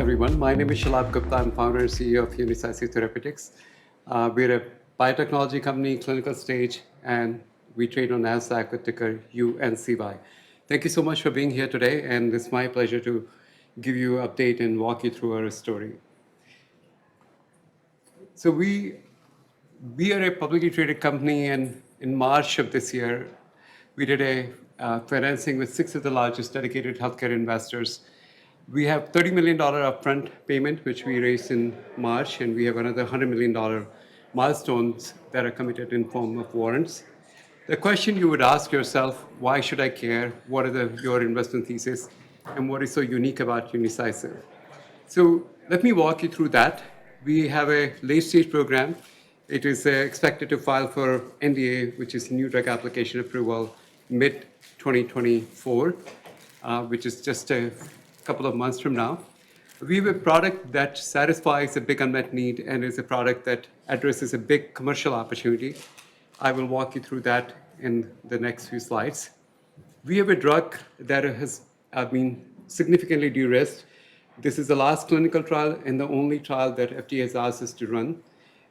everyone. My name is Shalabh Gupta. I'm founder and CEO of Unicycive Therapeutics. We're a biotechnology company, clinical stage, and we trade on NASDAQ with ticker UNCY. Thank you so much for being here today, and it's my pleasure to give you an update and walk you through our story. So we are a publicly traded company, and in March of this year, we did a financing with 6 of the largest dedicated healthcare investors. We have $30 million upfront payment, which we raised in March, and we have another $100 million milestones that are committed in form of warrants. The question you would ask yourself, why should I care? What are your investment thesis? And what is so unique about Unicycive? So let me walk you through that. We have a late-stage program. It is expected to file for NDA, which is New Drug Application Approval, mid-2024, which is just a couple of months from now. We have a product that satisfies a big unmet need and is a product that addresses a big commercial opportunity. I will walk you through that in the next few slides. We have a drug that has been significantly de-risked. This is the last clinical trial and the only trial that FDA has asked us to run.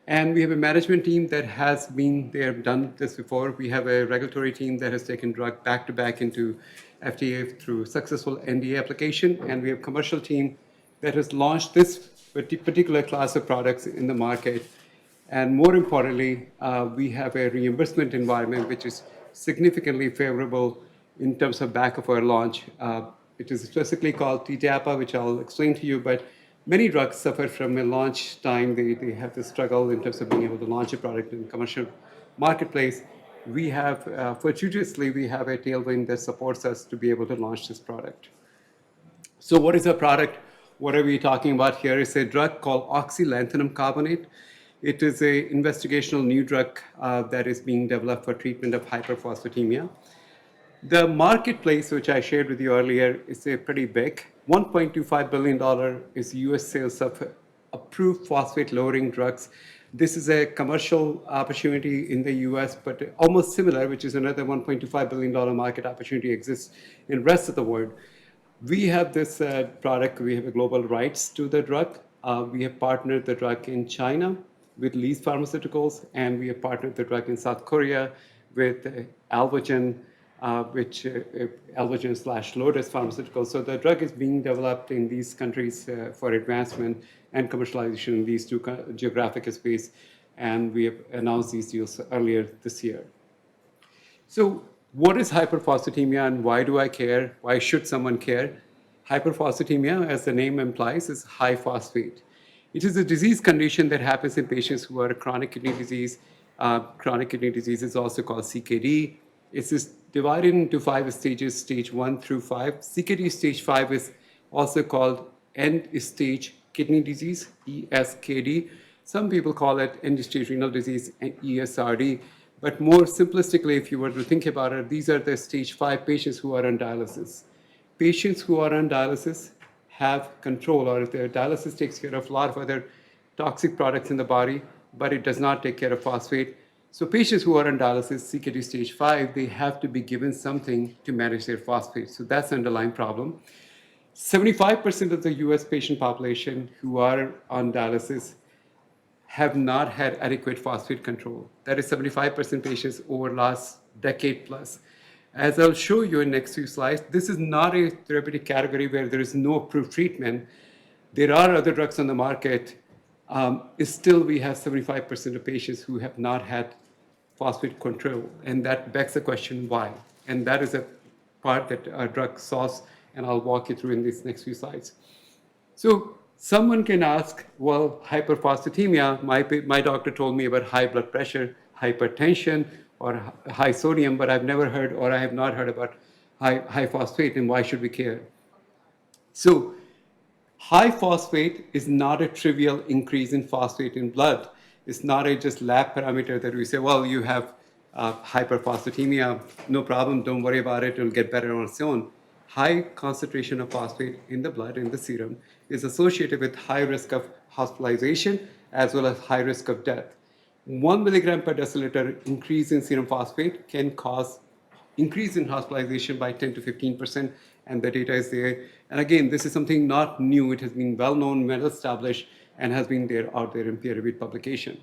And we have a management team that has been there, done this before. We have a regulatory team that has taken drug back-to-back into FDA through successful NDA application. And we have a commercial team that has launched this particular class of products in the market. And more importantly, we have a reimbursement environment which is significantly favorable in terms of back of our launch. It is specifically called TDAPA, which I'll explain to you, but many drugs suffer from a launch time. They have to struggle in terms of being able to launch a product in the commercial marketplace. We have, fortuitously, we have a tailwind that supports us to be able to launch this product. So what is our product? What are we talking about here? It's a drug called oxylanthanum carbonate. It is an investigational new drug that is being developed for treatment of hyperphosphatemia. The marketplace, which I shared with you earlier, is pretty big. $1.25 billion is US sales of approved phosphate-lowering drugs. This is a commercial opportunity in the US, but almost similar, which is another $1.25 billion market opportunity exists in the rest of the world. We have this product, we have a global rights to the drug. We have partnered the drug in China with Lee's Pharmaceuticals, and we have partnered the drug in South Korea with Alvogen, which Alvogen/Lotus Pharmaceuticals. So the drug is being developed in these countries for advancement and commercialization in these two geographic spaces, and we have announced these deals earlier this year. So what is hyperphosphatemia and why do I care? Why should someone care? Hyperphosphatemia, as the name implies, is high phosphate. It is a disease condition that happens in patients who are chronic kidney disease. Chronic kidney disease is also called CKD. It's divided into 5 stages, stage 1 through 5. CKD stage 5 is also called end-stage kidney disease, ESKD. Some people call it end-stage renal disease, ESRD. But more simplistically, if you were to think about it, these are the stage 5 patients who are on dialysis. Patients who are on dialysis have control, or if their dialysis takes care of a lot of other toxic products in the body, but it does not take care of phosphate. So patients who are on dialysis, CKD stage 5, they have to be given something to manage their phosphate. So that's the underlying problem. 75% of the US patient population who are on dialysis have not had adequate phosphate control. That is 75% patients over the last decade plus. As I'll show you in the next few slides, this is not a therapeutic category where there is no approved treatment. There are other drugs on the market. Still, we have 75% of patients who have not had phosphate control, and that begs the question, why? And that is a part that our drug solves, and I'll walk you through in these next few slides. So someone can ask, well, hyperphosphatemia, my doctor told me about high blood pressure, hypertension, or high sodium, but I've never heard, or I have not heard about high phosphate, and why should we care? So high phosphate is not a trivial increase in phosphate in blood. It's not a just lab parameter that we say, well, you have hyperphosphatemia, no problem, don't worry about it, it'll get better on its own. High concentration of phosphate in the blood, in the serum, is associated with high risk of hospitalization as well as high risk of death. 1 milligram per deciliter increase in serum phosphate can cause increase in hospitalization by 10 to 15% and the data is there. And again, this is something not new. It has been well known, well established, and has been there out there in peer-reviewed publication.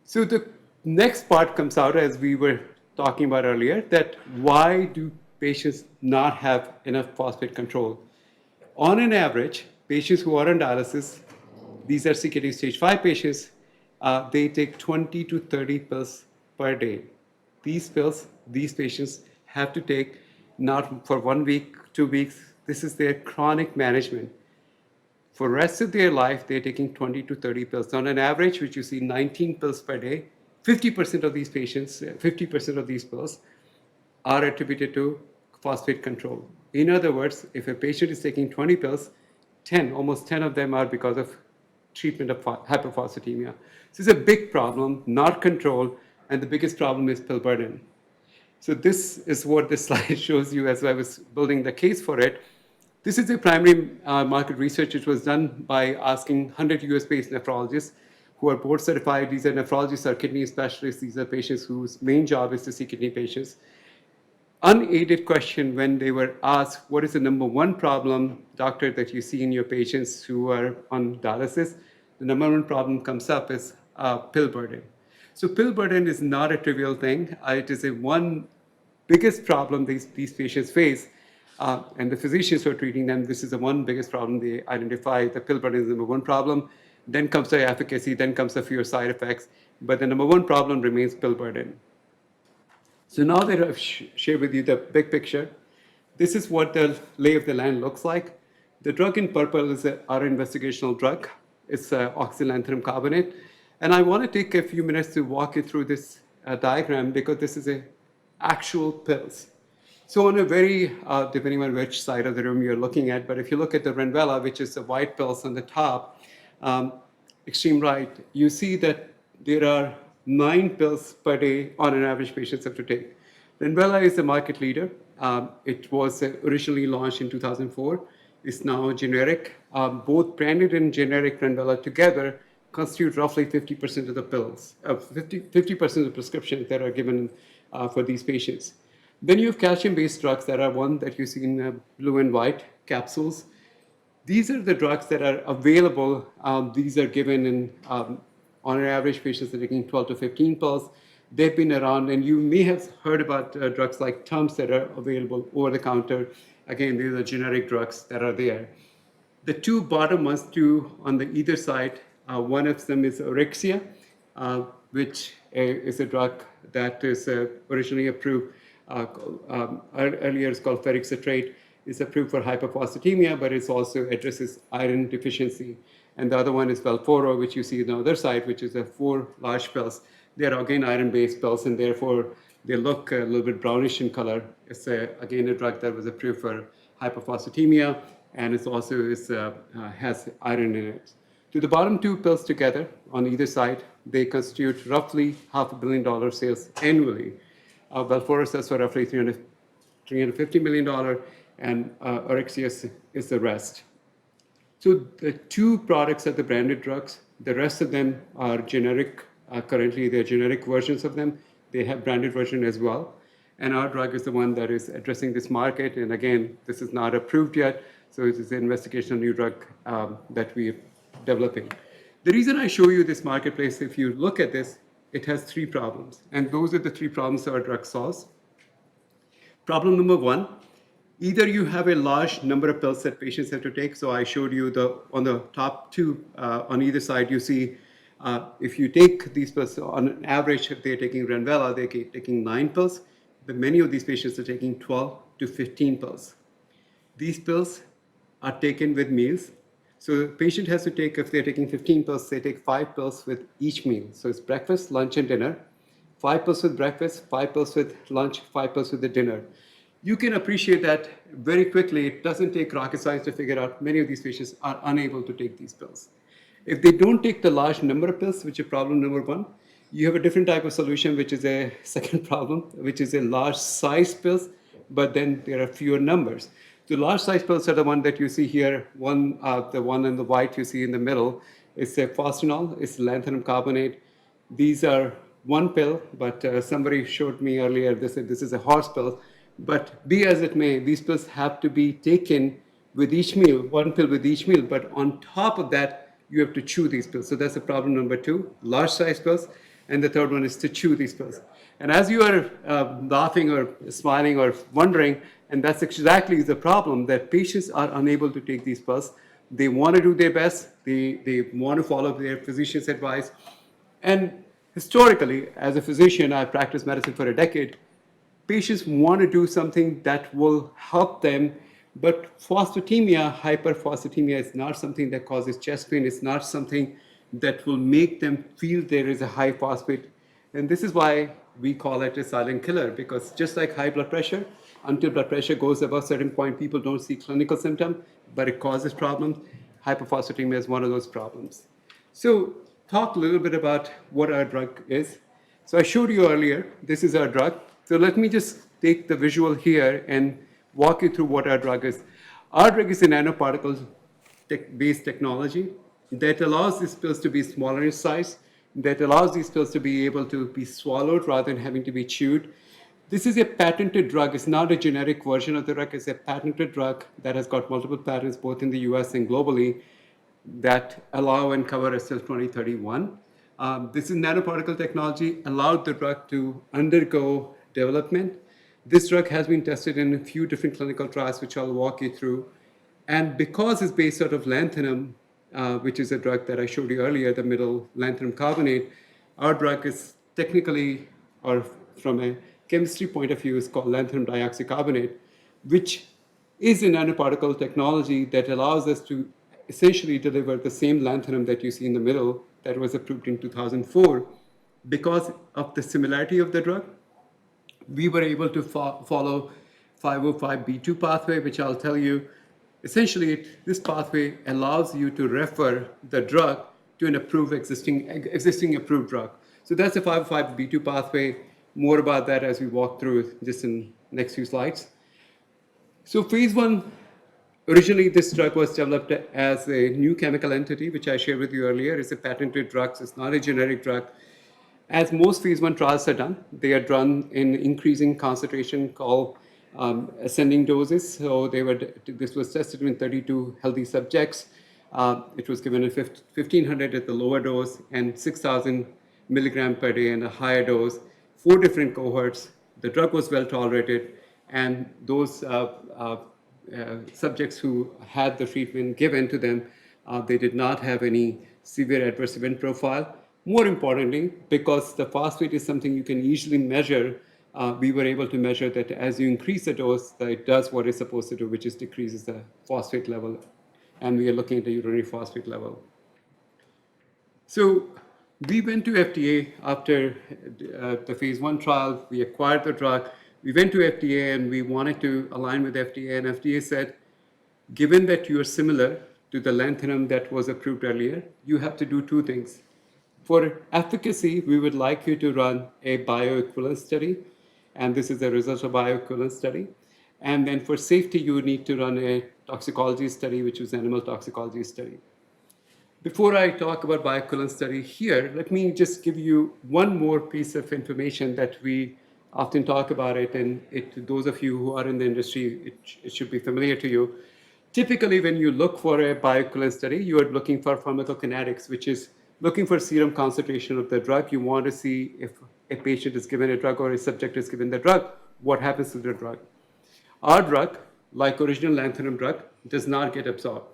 So the next part comes out, as we were talking about earlier, that why do patients not have enough phosphate control? On an average, patients who are on dialysis, these are CKD stage 5 patients, they take 20 to 30 pills per day. These pills, these patients have to take not for 1 week, 2 weeks. This is their chronic management. For the rest of their life, they're taking 20 to 30 pills. On an average, which you see 19 pills per day, 50% of these patients, 50% of these pills are attributed to phosphate control. In other words, if a patient is taking 20 pills, almost 10 of them are because of treatment of hyperphosphatemia. So it's a big problem, not controlled, and the biggest problem is pill burden. So this is what this slide shows you as I was building the case for it. This is a primary market research which was done by asking 100 US-based nephrologists who are board certified. These are nephrologists or kidney specialists. These are patients whose main job is to see kidney patients. Unaided question when they were asked, what is the number one problem, doctor, that you see in your patients who are on dialysis? The number one problem comes up is pill burden. So pill burden is not a trivial thing. It is a one biggest problem these patients face. And the physicians who are treating them, this is the one biggest problem they identify. The pill burden is the number one problem. Then comes the efficacy, then comes the fewer side effects. But the number one problem remains pill burden. So now that I've shared with you the big picture, this is what the lay of the land looks like. The drug in purple is our investigational drug. It's oxylanthanum carbonate. And I want to take a few minutes to walk you through this diagram because this is actual pills. So on a very, depending on which side of the room you're looking at, but if you look at the Renvela, which is the white pills on the top, extreme right, you see that there are 9 pills per day on an average patients have to take. Renvela is the market leader. It was originally launched in 2004. It's now generic. Both branded and generic Renvela together constitute roughly 50% of the pills, 50% of the prescriptions that are given for these patients. Then you have calcium-based drugs that are one that you see in blue and white capsules. These are the drugs that are available. These are given in, on an average, patients are taking 12 to 15 pills. They've been around, and you may have heard about drugs like Tums that are available over the counter. Again, these are generic drugs that are there. The two bottom ones, two on the either side, one of them is Orexia, which is a drug that is originally approved. Earlier it's called ferric citrate. It's approved for hyperphosphatemia, but it also addresses iron deficiency. And the other one is Velphoro, which you see on the other side, which is 4 large pills. They are again iron-based pills, and therefore they look a little bit brownish in color. It's again a drug that was approved for hyperphosphatemia, and it also has iron in it. To the bottom 2 pills together on either side, they constitute roughly $500 million sales annually. Velphoro sells for roughly $350 million, and Orexia is the rest. So the 2 products are the branded drugs. The rest of them are generic. Currently, they're generic versions of them. They have branded version as well. And our drug is the one that is addressing this market. And again, this is not approved yet. So it is an investigational new drug that we're developing. The reason I show you this marketplace, if you look at this, it has 3 problems. And those are the 3 problems our drug solves. Problem number 1, either you have a large number of pills that patients have to take. So I showed you on the top 2, on either side, you see if you take these pills, on an average, if they're taking Renvela, they're taking 9 pills. But many of these patients are taking 12 to 15 pills. These pills are taken with meals. So the patient has to take, if they're taking 15 pills, they take 5 pills with each meal. So it's breakfast, lunch, and dinner. 5 pills with breakfast, 5 pills with lunch, 5 pills with the dinner. You can appreciate that very quickly. It doesn't take rocket science to figure out many of these patients are unable to take these pills. If they don't take the large number of pills, which is problem number 1, you have a different type of solution, which is a second problem, which is a large size pills, but then there are fewer numbers. The large size pills are the one that you see here. The one in the white you see in the middle is a phosphonol, it's lanthanum carbonate. These are 1 pill, but somebody showed me earlier, this is a horse pill. But be as it may, these pills have to be taken with each meal, one pill with each meal. But on top of that, you have to chew these pills. So that's the problem number two, large size pills. And the third one is to chew these pills. And as you are laughing or smiling or wondering, and that's exactly the problem, that patients are unable to take these pills. They want to do their best. They want to follow their physician's advice. And historically, as a physician, I practiced medicine for a decade. Patients want to do something that will help them, but phosphatemia, hyperphosphatemia, is not something that causes chest pain. It's not something that will make them feel there is a high phosphate. And this is why we call it a silent killer, because just like high blood pressure, until blood pressure goes above a certain point, people don't see clinical symptom, but it causes problems. Hyperphosphatemia is one of those problems. So talk a little bit about what our drug is. So I showed you earlier, this is our drug. So let me just take the visual here and walk you through what our drug is. Our drug is a nanoparticle-based technology that allows these pills to be smaller in size, that allows these pills to be able to be swallowed rather than having to be chewed. This is a patented drug. It's not a generic version of the drug. It's a patented drug that has got multiple patents both in the US and globally that allow and cover us till 2031. This is nanoparticle technology, allowed the drug to undergo development. This drug has been tested in a few different clinical trials, which I'll walk you through. And because it's based out of lanthanum, which is a drug that I showed you earlier, the middle lanthanum carbonate, our drug is technically, or from a chemistry point of view, is called lanthanum dioxycarbonate, which is a nanoparticle technology that allows us to essentially deliver the same lanthanum that you see in the middle that was approved in 2004. Because of the similarity of the drug, we were able to follow 505(b)(2) pathway, which I'll tell you. Essentially, this pathway allows you to refer the drug to an existing approved drug. So that's the 505(b)(2) pathway. More about that as we walk through just in next few slides. So phase one, originally this drug was developed as a new chemical entity, which I shared with you earlier. It's a patented drug, so it's not a generic drug. As most phase one trials are done, they are done in increasing concentration called ascending doses. So this was tested in 32 healthy subjects. It was given at 1,500 at the lower dose and 6,000 milligram per day and a higher dose, 4 different cohorts. The drug was well tolerated, and those subjects who had the treatment given to them, they did not have any severe adverse event profile. More importantly, because the phosphate is something you can easily measure, we were able to measure that as you increase the dose, that it does what it's supposed to do, which is decreases the phosphate level. And we are looking at the urinary phosphate level. So we went to FDA after the phase one trial. We acquired the drug. We went to FDA and we wanted to align with FDA. And FDA said, given that you are similar to the lanthanum that was approved earlier, you have to do 2 things. For efficacy, we would like you to run a bioequivalence study, and this is the result of bioequivalence study. And then for safety, you need to run a toxicology study, which is animal toxicology study. Before I talk about bioequivalence study here, let me just give you one more piece of information that we often talk about it, and those of you who are in the industry, it should be familiar to you. Typically, when you look for a bioequivalence study, you are looking for pharmacokinetics, which is looking for serum concentration of the drug. You want to see if a patient is given a drug or a subject is given the drug, what happens to the drug. Our drug, like original lanthanum drug, does not get absorbed.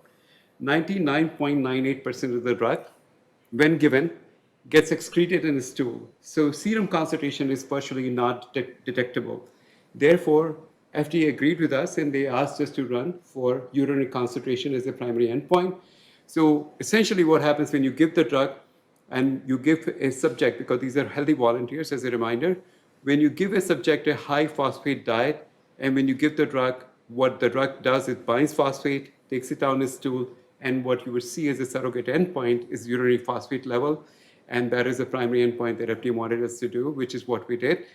99.98% of the drug, when given, gets excreted in the stool. So serum concentration is virtually not detectable. Therefore, FDA agreed with us and they asked us to run for urinary concentration as a primary endpoint. So essentially what happens when you give the drug and you give a subject, because these are healthy volunteers as a reminder, when you give a subject a high phosphate diet and when you give the drug, what the drug does, it binds phosphate, takes it down the stool, and what you would see as a surrogate endpoint is urinary phosphate level. And that is a primary endpoint that FDA wanted us to do, which is what we did.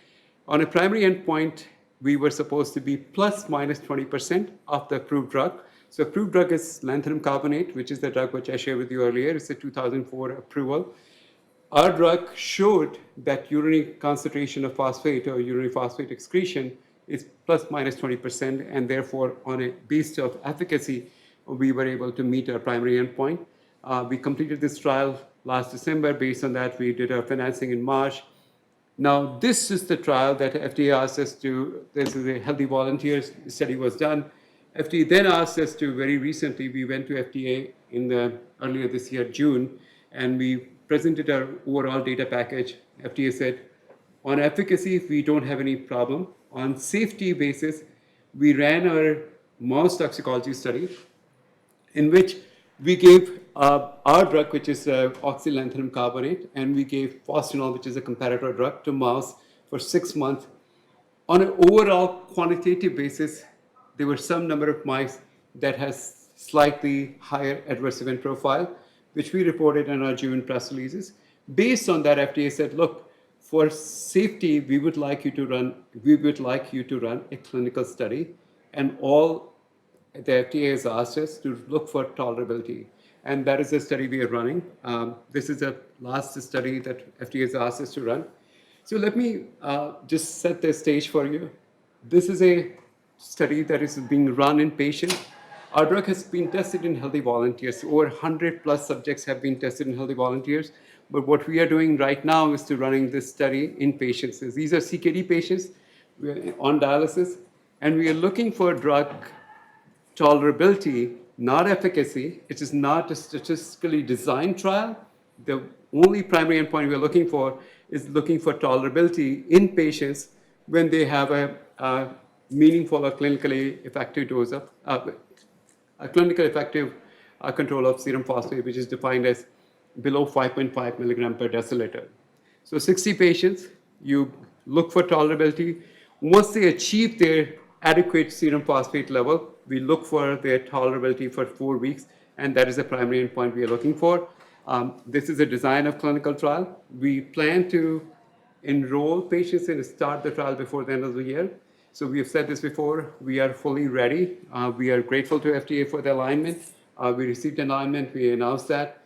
On a primary endpoint, we were supposed to be plus minus 20% of the approved drug. So approved drug is lanthanum carbonate, which is the drug which I shared with you earlier. It's a 2004 approval. Our drug showed that urinary concentration of phosphate or urinary phosphate excretion is plus minus 20%, and therefore, on a base of efficacy, we were able to meet our primary endpoint. We completed this trial last December. Based on that, we did our financing in March. Now, this is the trial that FDA asked us to, this is a healthy volunteers study was done. FDA then asked us to, very recently, we went to FDA in earlier this year, June, and we presented our overall data package. FDA said, on efficacy, we don't have any problem. On safety basis, we ran our mouse toxicology study in which we gave our drug, which is oxylanthanum carbonate, and we gave fostinol, which is a comparator drug, to mouse for 6 months. On an overall quantitative basis, there were some number of mice that has slightly higher adverse event profile, which we reported in our June press releases. Based on that, FDA said, look, for safety, we would like you to run a clinical study, and all the FDA has asked us to look for tolerability. And that is the study we are running. This is the last study that FDA has asked us to run. So let me just set the stage for you. This is a study that is being run in patients. Our drug has been tested in healthy volunteers. Over 100 plus subjects have been tested in healthy volunteers. But what we are doing right now is to running this study in patients. These are CKD patients on dialysis, and we are looking for drug tolerability, not efficacy. It is not a statistically designed trial. The only primary endpoint we're looking for is looking for tolerability in patients when they have a meaningful or clinically effective dose of, a clinically effective control of serum phosphate, which is defined as below 5.5 milligram per deciliter. So 60 patients, you look for tolerability. Once they achieve their adequate serum phosphate level, we look for their tolerability for 4 weeks, and that is the primary endpoint we are looking for. This is a design of clinical trial. We plan to enroll patients and start the trial before the end of the year. So we have said this before, we are fully ready. We are grateful to FDA for the alignment. We received alignment, we announced that.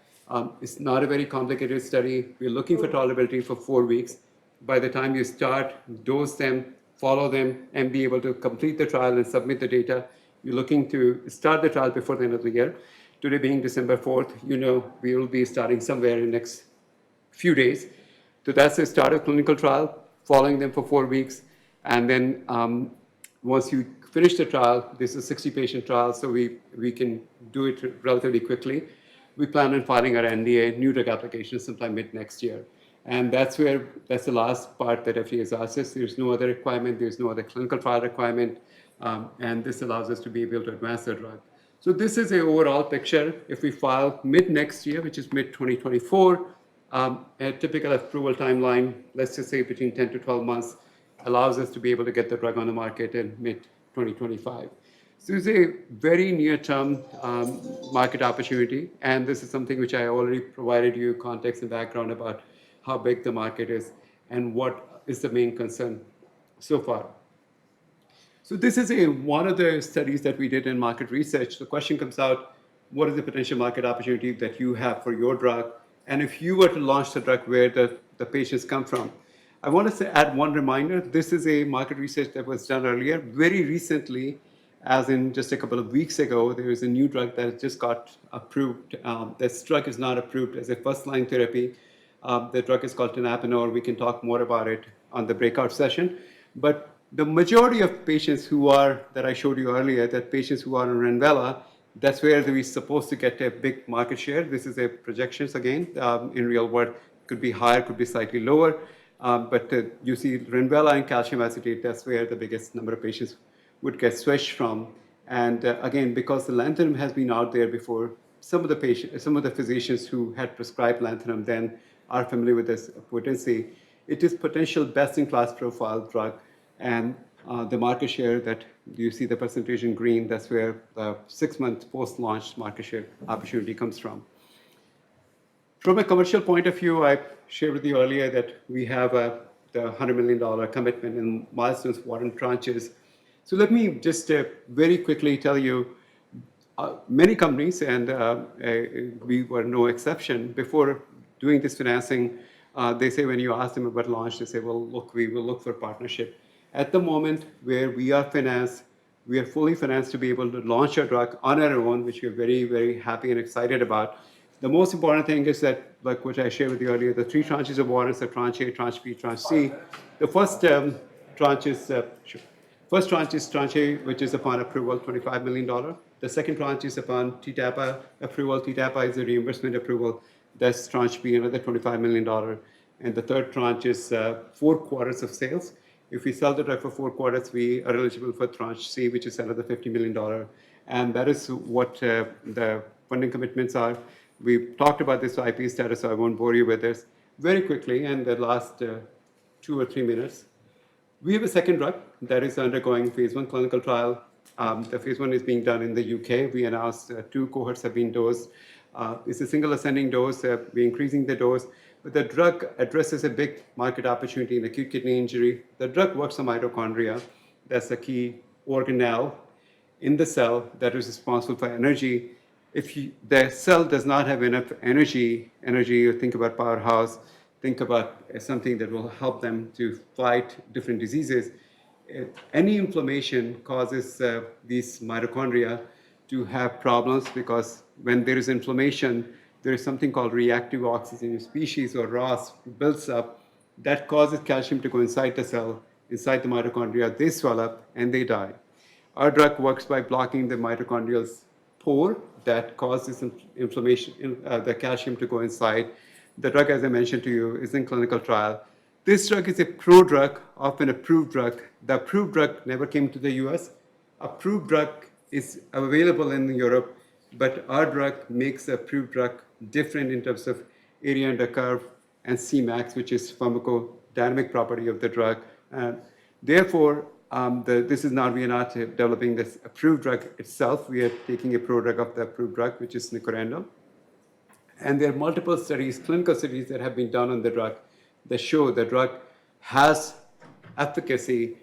It's not a very complicated study. We're looking for tolerability for 4 weeks. By the time you start, dose them, follow them, and be able to complete the trial and submit the data, you're looking to start the trial before the end of the year. Today being December 4th, you know we will be starting somewhere in the next few days. So that's the start of clinical trial, following them for 4 weeks. And then once you finish the trial, this is a 60-patient trial, so we can do it relatively quickly. We plan on filing our NDA, new drug application, sometime mid next year. And that's the last part that FDA has asked us. There's no other requirement, there's no other clinical trial requirement, and this allows us to be able to advance the drug. So this is the overall picture. If we file mid next year, which is mid 2024, a typical approval timeline, let's just say between 10 to 12 months, allows us to be able to get the drug on the market in mid 2025. So it's a very near-term market opportunity, and this is something which I already provided you context and background about how big the market is and what is the main concern so far. So this is one of the studies that we did in market research. The question comes out, what is the potential market opportunity that you have for your drug? And if you were to launch the drug, where the patients come from? I want to add one reminder. This is a market research that was done earlier. Very recently, as in just a couple of weeks ago, there is a new drug that just got approved. This drug is not approved as a first-line therapy. The drug is called tenapanor. We can talk more about it on the breakout session. But the majority of patients that I showed you earlier, that patients who are on Renvela, that's where we're supposed to get a big market share. This is a projections again. In real world, could be higher, could be slightly lower. But you see Renvela and calcium acetate, that's where the biggest number of patients would get switched from. And again, because the lanthanum has been out there before, some of the physicians who had prescribed lanthanum then are familiar with this potency. It is potential best-in-class profile drug, and the market share that you see the percentage in green, that's where the 6-month post-launch market share opportunity comes from. From a commercial point of view, I shared with you earlier that we have the $100 million commitment in milestones, warrant tranches. So let me just very quickly tell you, many companies, and we were no exception, before doing this financing, they say when you ask them about launch, they say, well, look, we will look for partnership. At the moment where we are financed, we are fully financed to be able to launch our drug on our own, which we're very, very happy and excited about. The most important thing is that, like what I shared with you earlier, the three tranches of warrants, the tranche A, tranche B, tranche C. The first tranche is, first tranche is tranche A, which is upon approval, $25 million. The second tranche is upon TDAPA approval. TDAPA is a reimbursement approval. That's tranche B, another $25 million. And the third tranche is 4 quarters of sales. If we sell the drug for 4 quarters, we are eligible for tranche C, which is another $50 million. And that is what the funding commitments are. We've talked about this IP status, so I won't bore you with this. Very quickly, in the last 2 or 3 minutes, we have a second drug that is undergoing phase 1 clinical trial. The phase 1 is being done in the UK. We announced 2 cohorts have been dosed. It's a single ascending dose. We're increasing the dose. But the drug addresses a big market opportunity in acute kidney injury. The drug works on mitochondria. That's the key organelle in the cell that is responsible for energy. If the cell does not have enough energy, you think about powerhouse, think about something that will help them to fight different diseases. Any inflammation causes these mitochondria to have problems, because when there is inflammation, there is something called reactive oxygen species, or ROS, builds up, that causes calcium to go inside the cell, inside the mitochondria. They swell up and they die. Our drug works by blocking the mitochondrial pore that causes inflammation, the calcium to go inside. The drug, as I mentioned to you, is in clinical trial. This drug is a prodrug of an approved drug. The approved drug never came to the US. Approved drug is available in Europe, but our drug makes the approved drug different in terms of area under curve and Cmax, which is pharmacodynamic property of the drug. Therefore, we are not developing this approved drug itself. We are taking a prodrug of the approved drug, which is nicorandil. And there are multiple studies, clinical studies that have been done on the drug that show the drug has efficacy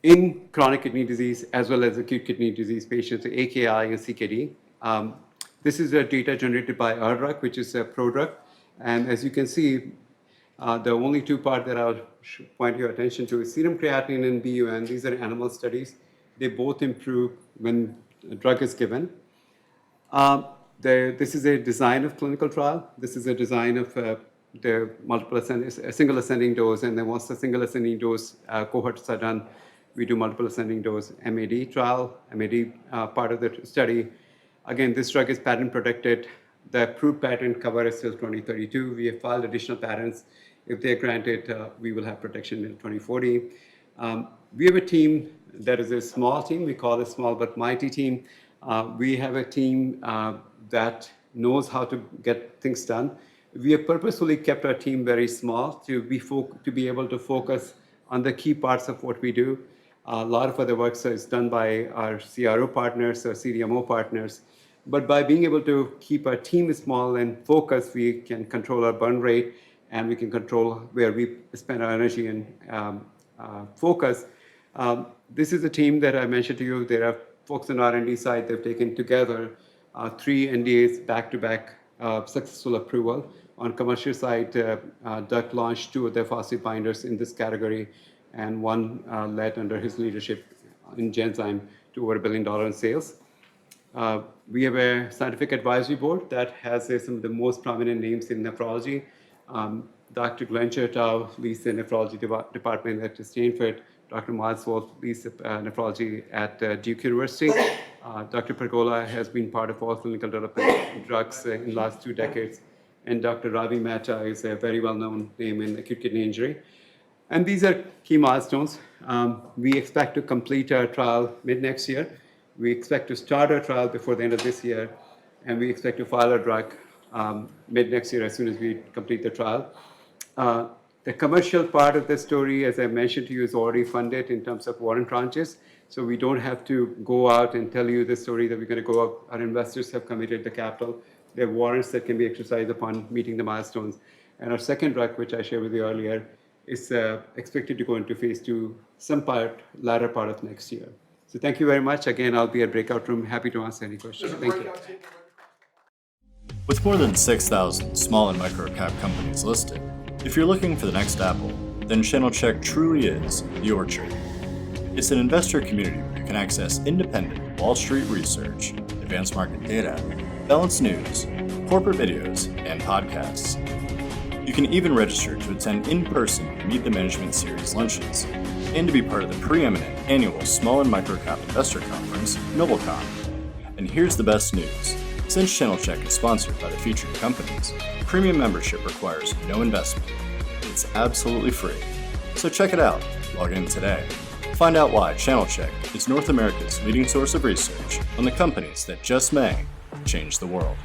in chronic kidney disease as well as acute kidney disease patients, AKI and CKD. This is the data generated by our drug, which is a prodrug. And as you can see, the only 2 parts that I'll point your attention to is serum creatinine and BUN. These are animal studies. They both improve when the drug is given. This is a design of clinical trial. This is a design of the single ascending dose, and then once the single ascending dose cohorts are done, we do multiple ascending dose MAD trial, MAD part of the study. Again, this drug is patent protected. The approved patent cover is till 2032. We have filed additional patents. If they are granted, we will have protection in 2040. We have a team that is a small team. We call it small but mighty team. We have a team that knows how to get things done. We have purposefully kept our team very small to be able to focus on the key parts of what we do. A lot of other work is done by our CRO partners or CDMO partners. But by being able to keep our team small and focused, we can control our burn rate, and we can control where we spend our energy and focus. This is a team that I mentioned to you. There are folks on R&D side. They've taken together 3 NDAs back-to-back, successful approval. On commercial side, Doug launched 2 of their phosphate binders in this category, and 1 led under his leadership in Genzyme to over $1 billion in sales. We have a scientific advisory board that has some of the most prominent names in nephrology. Dr. Glenn Chertow leads the nephrology department at Stanford. Dr. Miles Wolf leads nephrology at Duke University. Dr. Pergola has been part of all clinical development drugs in the last 2 decades. And Dr. Ravi Mehta is a very well-known name in acute kidney injury. And these are key milestones. We expect to complete our trial mid-next year. We expect to start our trial before the end of this year, and we expect to file our drug mid-next year as soon as we complete the trial. The commercial part of the story, as I mentioned to you, is already funded in terms of warrant tranches. So we don't have to go out and tell you the story that we're going to go up. Our investors have committed the capital. There are warrants that can be exercised upon meeting the milestones. And our second drug, which I shared with you earlier, is expected to go into phase 2 latter part of next year. So thank you very much. Again, I'll be at breakout room. Happy to answer any questions. Thank you. With more than 6,000 small and micro cap companies listed, if you're looking for the next Apple, then Channel Check truly is the orchard. It's an investor community where you can access independent Wall Street research, advanced market data, balanced news, corporate videos, and podcasts. You can even register to attend in-person Meet the Management Series luncheons and to be part of the preeminent annual Small and Microcap Investor Conference, NobleCon. And here's the best news. Since Channel Check is sponsored by the featured companies, premium membership requires no investment. It's absolutely free. So check it out. Log in today. Find out why Channel Check is North America's leading source of research on the companies that just may change the world.